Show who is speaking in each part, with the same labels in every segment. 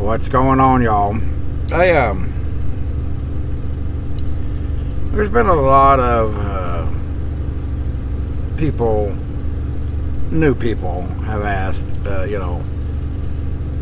Speaker 1: What's going on, y'all? There's been a lot of people, new people, have asked, hey,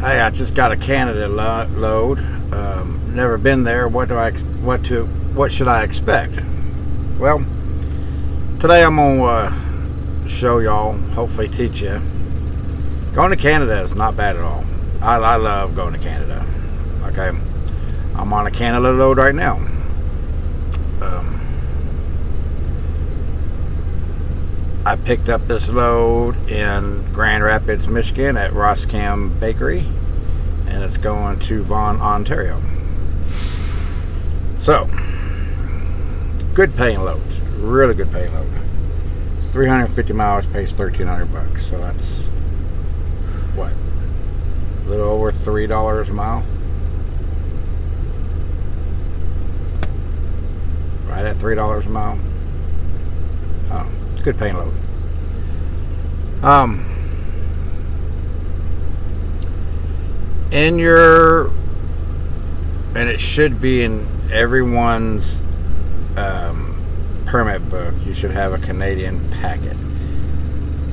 Speaker 1: I just got a Canada load. Never been there. What should I expect? Well, today I'm gonna show y'all, hopefully teach you. Going to Canada is not bad at all. I love going to Canada. Okay, I'm on a Canada load right now. I picked up this load in Grand Rapids, Michigan at Roskam Bakery, and it's going to Vaughan, Ontario. So, good paying loads, really good paying load. It's 350 miles, pays $1,300 bucks, so that's what, a little over $3 a mile. Right at $3 a mile. It's good paying load. In your, and it should be in everyone's permit book, you should have a Canadian packet.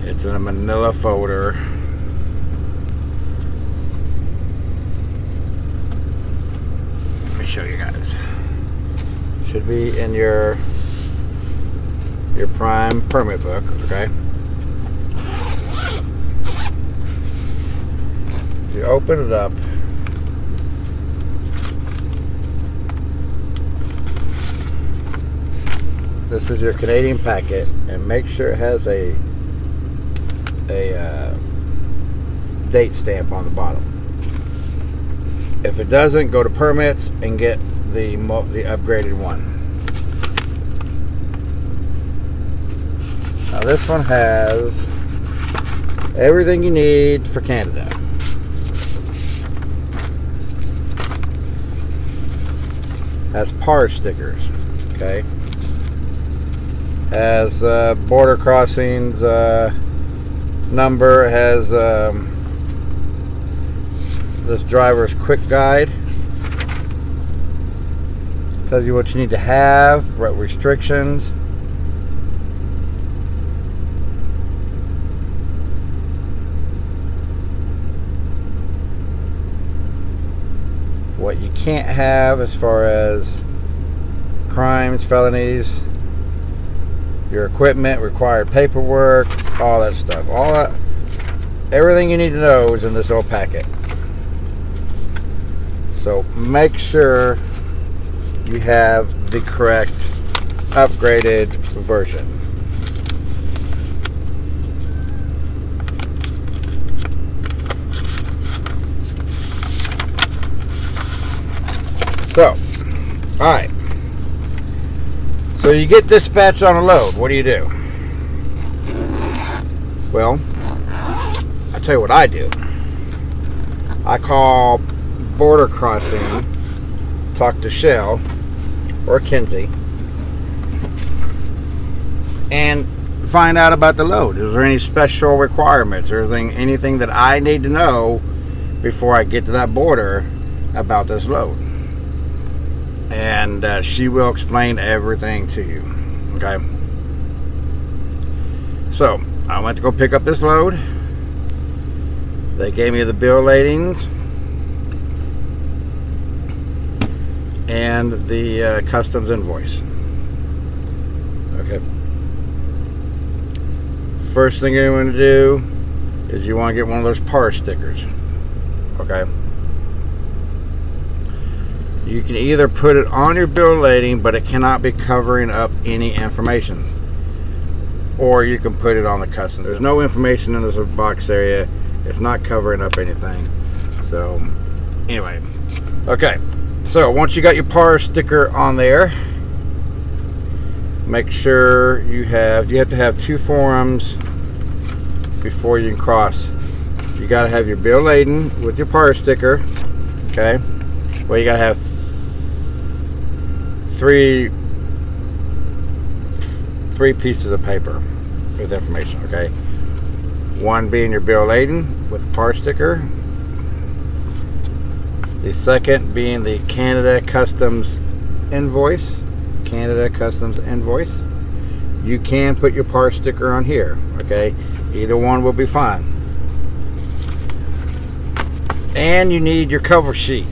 Speaker 1: It's in a manila folder. Let me show you guys. Should be in your prime permit book, okay? You open it up. This is your Canadian packet, and make sure it has a date stamp on the bottom. If it doesn't, go to permits and get the upgraded one. Now this one has everything you need for Canada. Has PAR stickers, okay? Has border crossings number. Has this driver's quick guide. Tells you what you need to have, restrictions. What you can't have as far as crimes, felonies, your equipment, required paperwork, all that stuff. All that, everything you need to know is in this little packet. So make sure you have the correct upgraded version. So, alright. So you get dispatched on a load. What do you do? Well, I'll tell you what I do. I call border crossing, talk to Shell or Kinsey, and find out about the load. Is there any special requirements or anything that I need to know before I get to that border about this load? And she will explain everything to you. Okay, so I went to go pick up this load. They gave me the bill ladings and the customs invoice. Okay, first thing you want to do is you want to get one of those PAR stickers. Okay, you can either put it on your bill lading, but it cannot be covering up any information, or you can put it on the custom. There's no information in this box area. It's not covering up anything. So anyway, okay, so once you got your PAR sticker on there, make sure you have to have 2 forms before you can cross. You got to have your bill laden with your PAR sticker. Okay, well, you got to have three pieces of paper with information. Okay, one being your bill laden with PAR sticker, The second being the Canada Customs invoice. Canada Customs invoice. You can put your part sticker on here, okay? Either one will be fine. And you need your cover sheet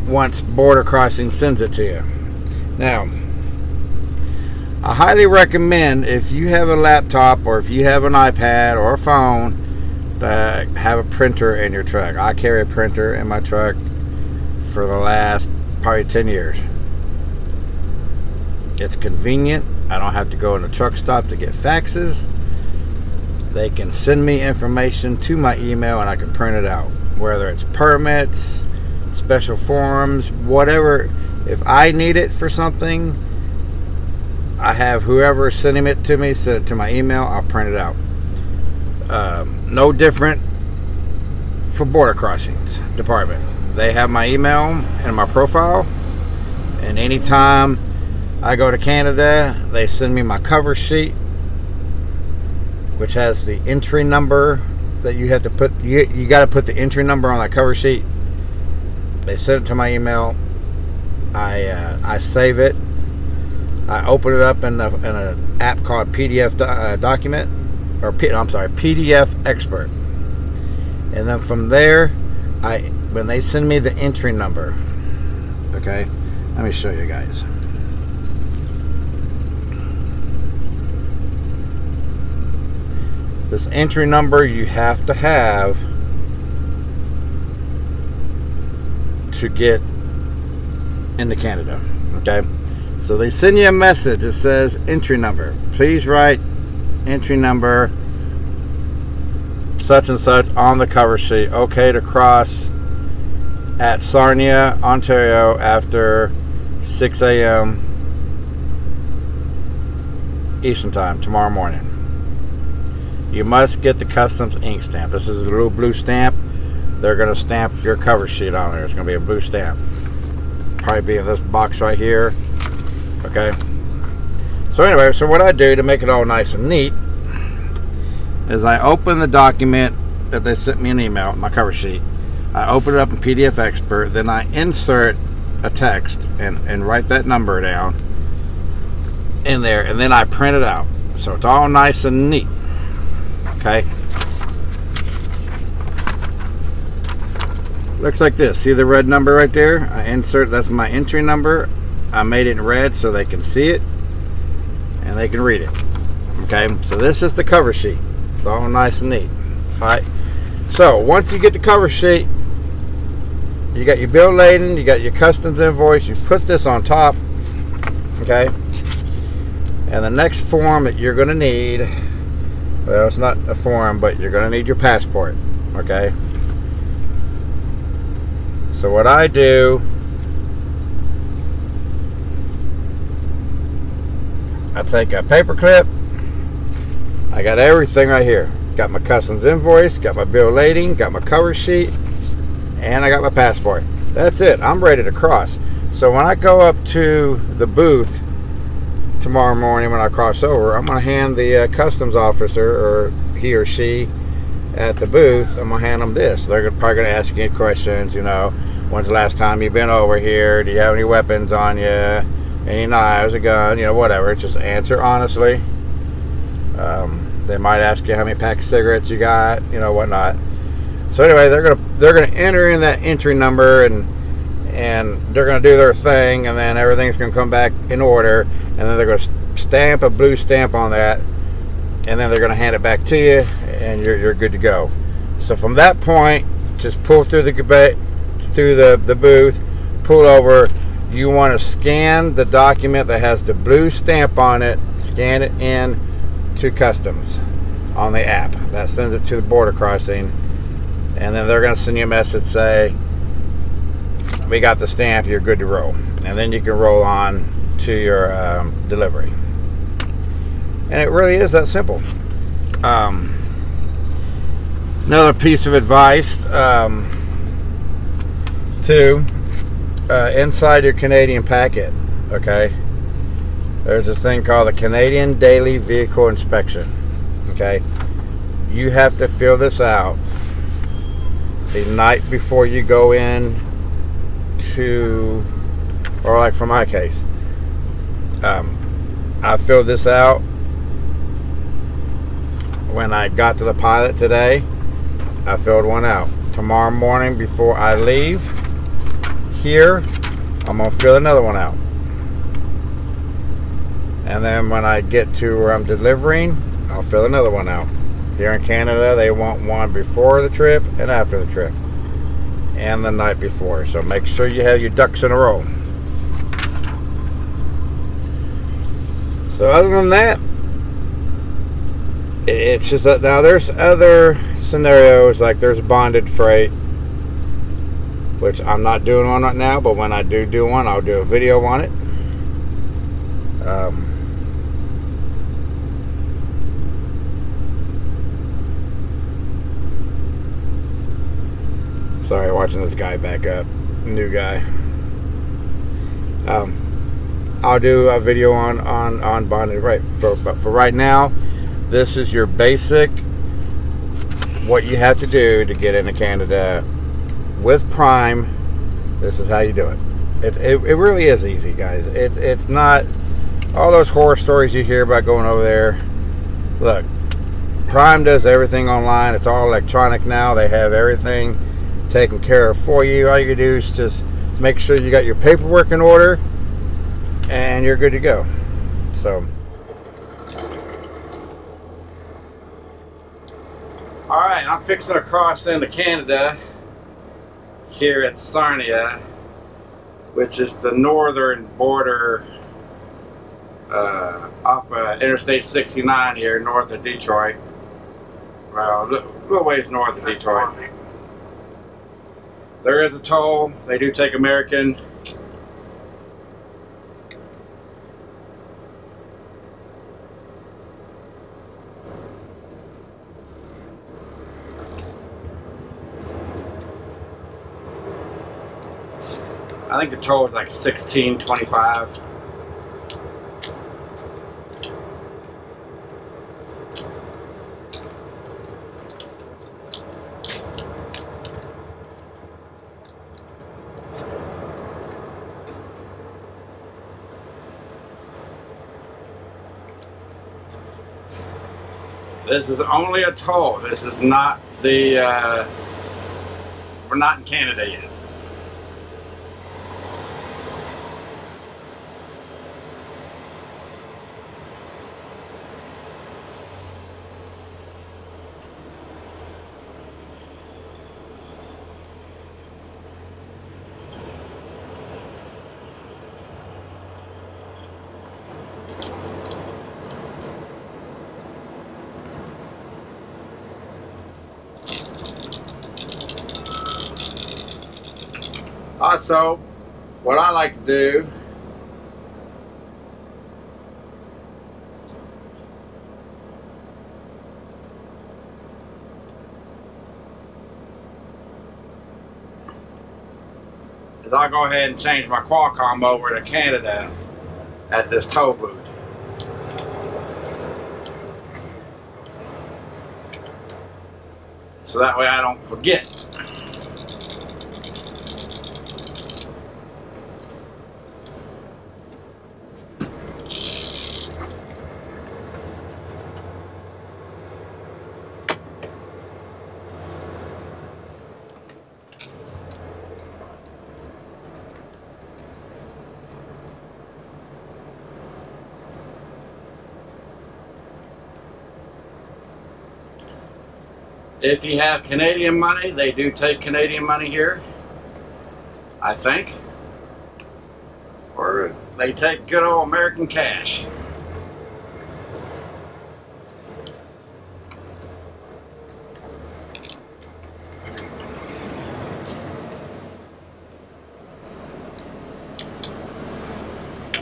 Speaker 1: once Border Crossing sends it to you. Now, I highly recommend, if you have a laptop or if you have an iPad or a phone, that have a printer in your truck. I carry a printer in my truck for the last probably 10 years. It's convenient. I don't have to go in a truck stop to get faxes. They can send me information to my email and I can print it out. Whether it's permits, special forms, whatever. If I need it for something, I have whoever sending it to me send it to my email. I'll print it out. No different for Border Crossings Department. They have my email and my profile, and anytime I go to Canada, they send me my cover sheet, which has the entry number that you have to put. You got to put the entry number on that cover sheet. They send it to my email. I save it. I open it up in an app called PDF document, or PDF Expert, and then from there, when they send me the entry number, okay, let me show you guys. This entry number you have to have to get into Canada, okay? So they send you a message that says entry number. Please write entry number such and such on the cover sheet. Okay to cross at Sarnia, Ontario after 6 a.m. Eastern Time tomorrow morning. You must get the customs ink stamp. This is a little blue stamp. They're going to stamp your cover sheet on there. It's going to be a blue stamp. Probably be in this box right here. Okay. So anyway, so what I do to make it all nice and neat is I open the document that they sent me an email, my cover sheet. I open it up in PDF Expert, then I insert a text and write that number down in there, and then I print it out. So it's all nice and neat. Okay. Looks like this. See the red number right there? I insert, that's my entry number. I made it in red so they can see it and they can read it. Okay, so this is the cover sheet. It's all nice and neat. Alright, so once you get the cover sheet, you got your bill laden, you got your customs invoice, you put this on top. Okay, and the next form that you're going to need, well, it's not a form, but you're going to need your passport. Okay, so what I do, I take a paper clip. I got everything right here. Got my customs invoice, got my bill lading, got my cover sheet, and I got my passport. That's it. I'm ready to cross. So when I go up to the booth tomorrow morning when I cross over, I'm going to hand the customs officer, or he or she at the booth, I'm going to hand them this. They're probably going to ask you questions, you know, when's the last time you've been over here? Do you have any weapons on you? Any knives, a gun, you know, whatever. Just answer honestly. They might ask you how many packs of cigarettes you got, you know, whatnot. So anyway, they're gonna enter in that entry number, and they're gonna do their thing, and then everything's gonna come back in order, and then they're gonna stamp a blue stamp on that, and then they're gonna hand it back to you, and you're good to go. So from that point, just pull through the booth, pull over. You want to scan the document that has the blue stamp on it, scan it in to customs on the app. That sends it to the border crossing, and then they're going to send you a message say, we got the stamp, you're good to roll. And then you can roll on to your delivery. And it really is that simple. Another piece of advice inside your Canadian packet, okay, there's a thing called the Canadian Daily Vehicle Inspection. Okay, you have to fill this out the night before you go in to, or like for my case, I filled this out when I got to the pilot today. I filled one out. Tomorrow morning before I leave here, I'm gonna fill another one out. And then when I get to where I'm delivering, I'll fill another one out. Here in Canada, they want one before the trip and after the trip, and the night before. So make sure you have your ducks in a row. So other than that, it's just that now there's other scenarios, like there's bonded freight, which I'm not doing one right now, but when I do one, I'll do a video on it. Sorry, watching this guy back up, new guy. I'll do a video on bonded freight, but for right now, this is your basic, what you have to do to get into Canada with Prime. This is how you do it. It really is easy, guys. It's not all those horror stories you hear about going over there. Look, Prime does everything online. It's all electronic now. They have everything taken care of for you. All you can do is just make sure you got your paperwork in order and you're good to go. So alright, I'm fixing to cross into Canada here at Sarnia, which is the northern border off Interstate 69 here north of Detroit. Well, a little ways north of Detroit. There is a toll. They do take American. I think the toll is like $16.25. This is only a toll. This is not the, we're not in Canada yet. Also, what I like to do is I'll go ahead and change my Qualcomm over to Canada at this toll booth. So that way I don't forget. If you have Canadian money, they do take Canadian money here, I think. Or they take good old American cash.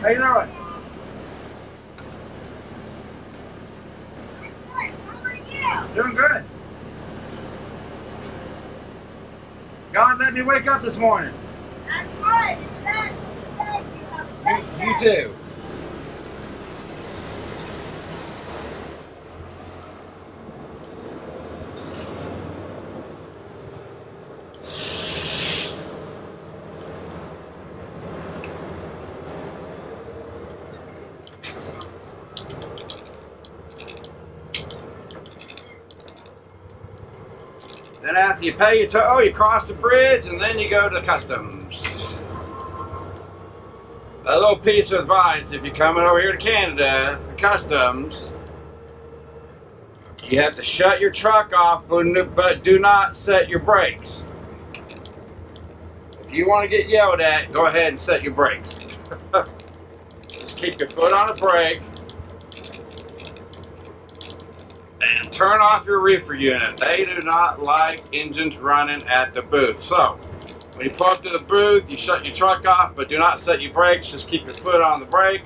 Speaker 1: How you doing?
Speaker 2: How are you?
Speaker 1: Doing good. God let me wake up this morning.
Speaker 2: That's right.
Speaker 1: You too. you pay your toll, you cross the bridge, and then you go to customs. A little piece of advice: if you're coming over here to Canada, the customs, you have to shut your truck off, but do not set your brakes. If you want to get yelled at, go ahead and set your brakes. Just keep your foot on the brake and turn off your reefer unit. They do not like engines running at the booth. So when you pull up to the booth, you shut your truck off, but do not set your brakes. Just keep your foot on the brake.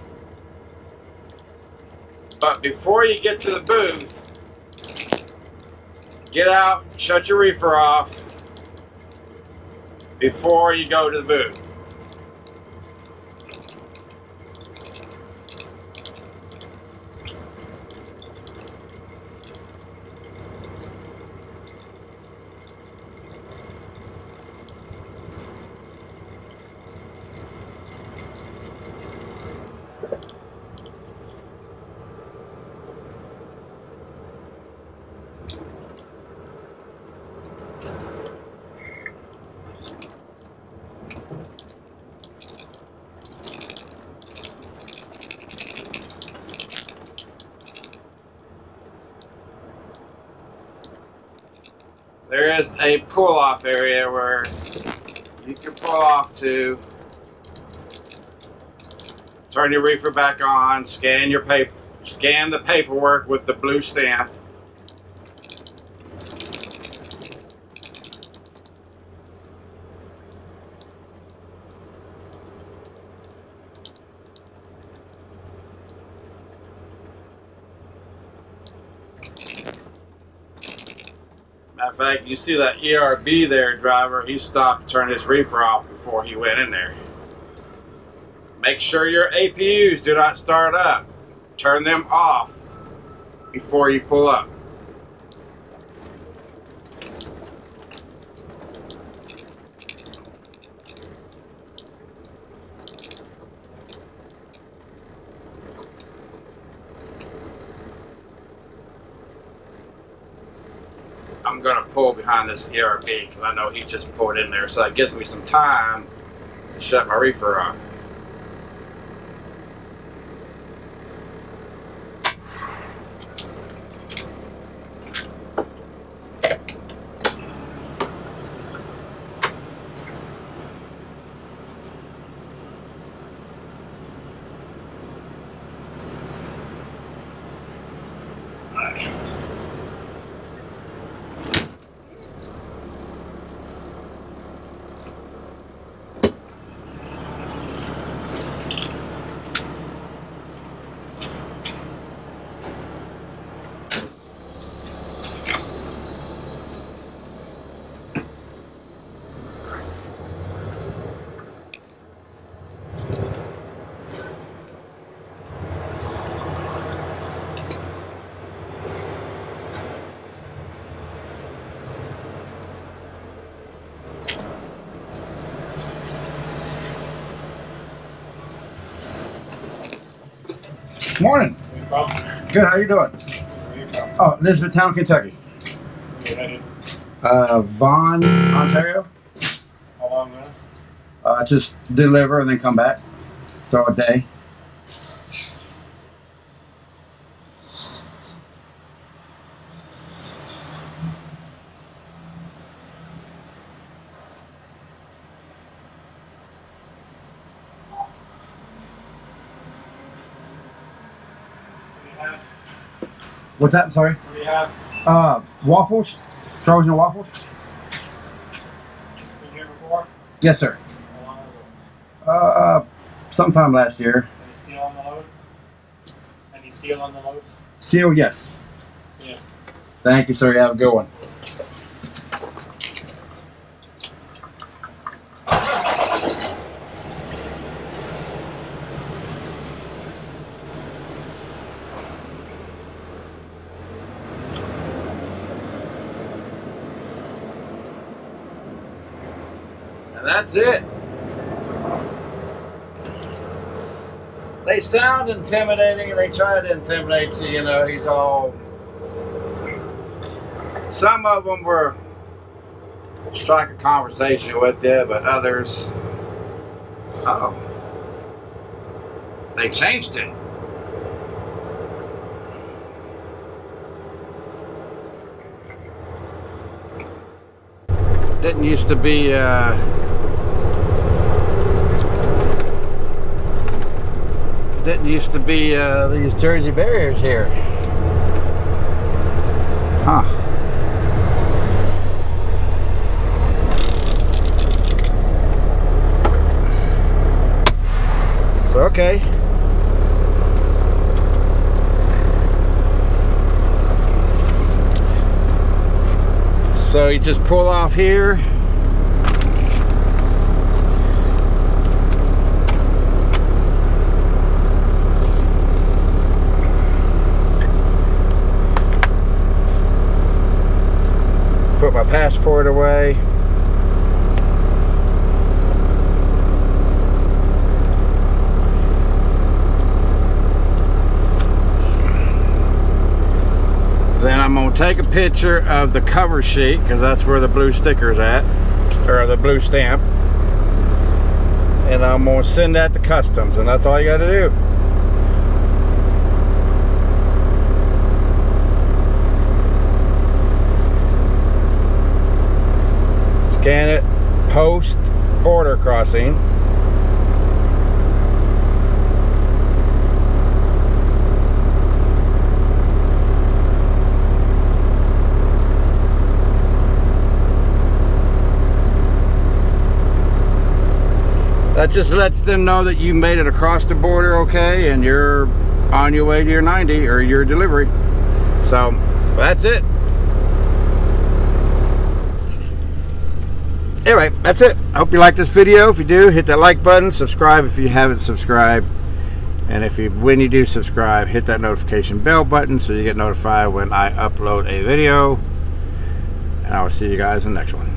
Speaker 1: But before you get to the booth, get out, shut your reefer off before you go to the booth. There is a pull-off area where you can pull off to, turn your reefer back on, scan the paperwork with the blue stamp. Matter of fact, you see that ERB there, driver, he stopped to turn his reefer off before he went in there. Make sure your APUs do not start up. Turn them off before you pull up. I'm going to pull behind this ERB because I know he just pulled in there, so it gives me some time to shut my reefer off. Morning.
Speaker 3: Where you from?
Speaker 1: Good. How you doing?
Speaker 3: Where you from?
Speaker 1: Oh, Elizabethtown, Kentucky.
Speaker 3: Okay,
Speaker 1: Vaughan, Ontario.
Speaker 3: how long now?
Speaker 1: Just deliver and then come back. So a day. What's that? Sorry.
Speaker 3: What do you have?
Speaker 1: Waffles. Frozen waffles.
Speaker 3: Been here before?
Speaker 1: Yes, sir.
Speaker 3: How long ago?
Speaker 1: Sometime last year.
Speaker 3: Any seal on the load? Any seal on the loads?
Speaker 1: Seal, yes.
Speaker 3: Yeah.
Speaker 1: Thank you, sir. You have a good one. And that's it. They sound intimidating and they try to intimidate you, you know, he's all... Some of them were strike a conversation with you, but others, oh, they changed it. Didn't used to be these Jersey barriers here. Huh. So, okay. So you just pull off here. Put my passport away. Then I'm going to take a picture of the cover sheet, because that's where the blue sticker's at, or the blue stamp. And I'm going to send that to customs, and that's all you got to do. Scan it, post border crossing. That just lets them know that you made it across the border okay, and you're on your way to your 90 or your delivery. So that's it. Anyway, that's it. I hope you like this video. If you do, hit that like button, subscribe if you haven't subscribed, and when you do subscribe, hit that notification bell button so you get notified when I upload a video. And I will see you guys in the next one.